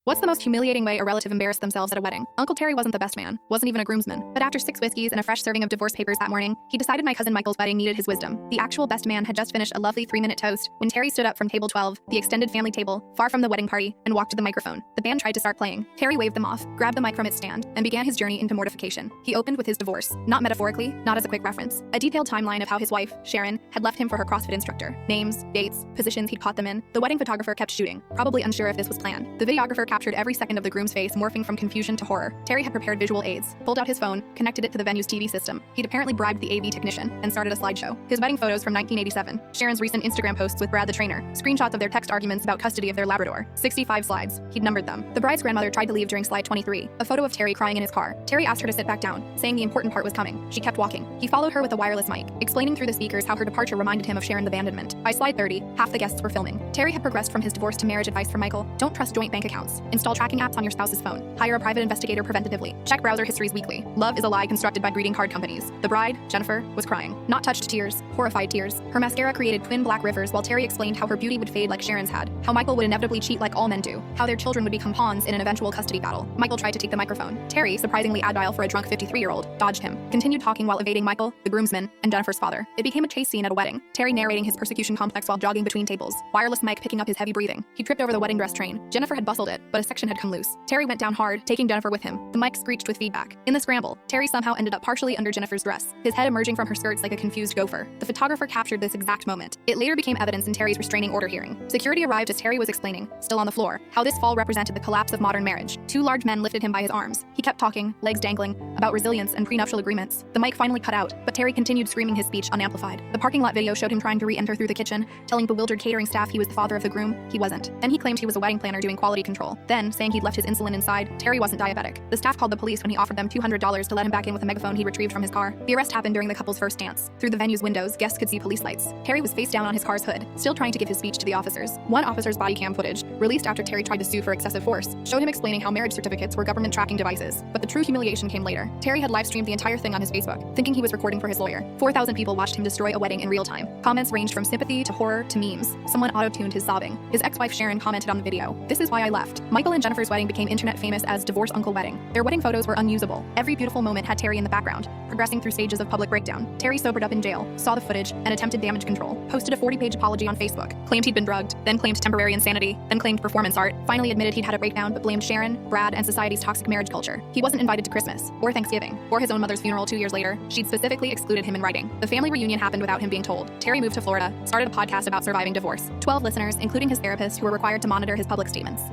What's the most humiliating way a relative embarrassed themselves at a wedding? Uncle Terry wasn't the best man, wasn't even a groomsman. But after 6 whiskeys and a fresh serving of divorce papers that morning, he decided my cousin Michael's wedding needed his wisdom. The actual best man had just finished a lovely 3-minute toast when Terry stood up from table 12, the extended family table, far from the wedding party, and walked to the microphone. The band tried to start playing. Terry waved them off, grabbed the mic from its stand, and began his journey into mortification. He opened with his divorce, not metaphorically, not as a quick reference. A detailed timeline of how his wife, Sharon, had left him for her CrossFit instructor. Names, dates, positions he'd caught them in. The wedding photographer kept shooting, probably unsure if this was planned. The videographer captured every second of the groom's face, morphing from confusion to horror. Terry had prepared visual aids, pulled out his phone, connected it to the venue's TV system. He'd apparently bribed the AV technician and started a slideshow. His wedding photos from 1987, Sharon's recent Instagram posts with Brad the trainer, screenshots of their text arguments about custody of their Labrador, 65 slides. He'd numbered them. The bride's grandmother tried to leave during slide 23, a photo of Terry crying in his car. Terry asked her to sit back down, saying the important part was coming. She kept walking. He followed her with a wireless mic, explaining through the speakers how her departure reminded him of Sharon's abandonment. By slide 30, half the guests were filming. Terry had progressed from his divorce to marriage advice from Michael. Don't trust joint bank accounts. Install tracking apps on your spouse's phone. Hire a private investigator preventatively. Check browser histories weekly. Love is a lie constructed by greeting card companies. The bride, Jennifer, was crying. Not touched tears, horrified tears. Her mascara created twin black rivers while Terry explained how her beauty would fade like Sharon's had. How Michael would inevitably cheat like all men do. How their children would become pawns in an eventual custody battle. Michael tried to take the microphone. Terry, surprisingly agile for a drunk 53-year-old, dodged him. Continued talking while evading Michael, the groomsman, and Jennifer's father. It became a chase scene at a wedding. Terry narrating his persecution complex while jogging between tables. Wireless mic picking up his heavy breathing. He tripped over the wedding dress train. Jennifer had bustled it, but a section had come loose. Terry went down hard, taking Jennifer with him. The mic screeched with feedback. In the scramble, Terry somehow ended up partially under Jennifer's dress, his head emerging from her skirts like a confused gopher. The photographer captured this exact moment. It later became evidence in Terry's restraining order hearing. Security arrived as Terry was explaining, still on the floor, how this fall represented the collapse of modern marriage. 2 large men lifted him by his arms. He kept talking, legs dangling, about resilience and prenuptial agreements. The mic finally cut out, but Terry continued screaming his speech unamplified. The parking lot video showed him trying to re-enter through the kitchen, telling bewildered catering staff he was the father of the groom. He wasn't. Then he claimed he was a wedding planner doing quality control. Then, saying he'd left his insulin inside, Terry wasn't diabetic. The staff called the police when he offered them $200 to let him back in with a megaphone he retrieved from his car. The arrest happened during the couple's first dance. Through the venue's windows, guests could see police lights. Terry was face down on his car's hood, still trying to give his speech to the officers. One officer's body cam footage, released after Terry tried to sue for excessive force, showed him explaining how marriage certificates were government tracking devices. But the true humiliation came later. Terry had live-streamed the entire thing on his Facebook, thinking he was recording for his lawyer. 4,000 people watched him destroy a wedding in real time. Comments ranged from sympathy to horror to memes. Someone auto-tuned his sobbing. His ex-wife Sharon commented on the video, "This is why I left." Michael and Jennifer's wedding became internet famous as Divorce Uncle Wedding. Their wedding photos were unusable. Every beautiful moment had Terry in the background, progressing through stages of public breakdown. Terry sobered up in jail, saw the footage, and attempted damage control. Posted a 40-page apology on Facebook, claimed he'd been drugged, then claimed temporary insanity, then claimed performance art, finally admitted he'd had a breakdown but blamed Sharon, Brad, and society's toxic marriage culture. He wasn't invited to Christmas, or Thanksgiving, or his own mother's funeral 2 years later. She'd specifically excluded him in writing. The family reunion happened without him being told. Terry moved to Florida, started a podcast about surviving divorce. 12 listeners, including his therapist, who were required to monitor his public statements.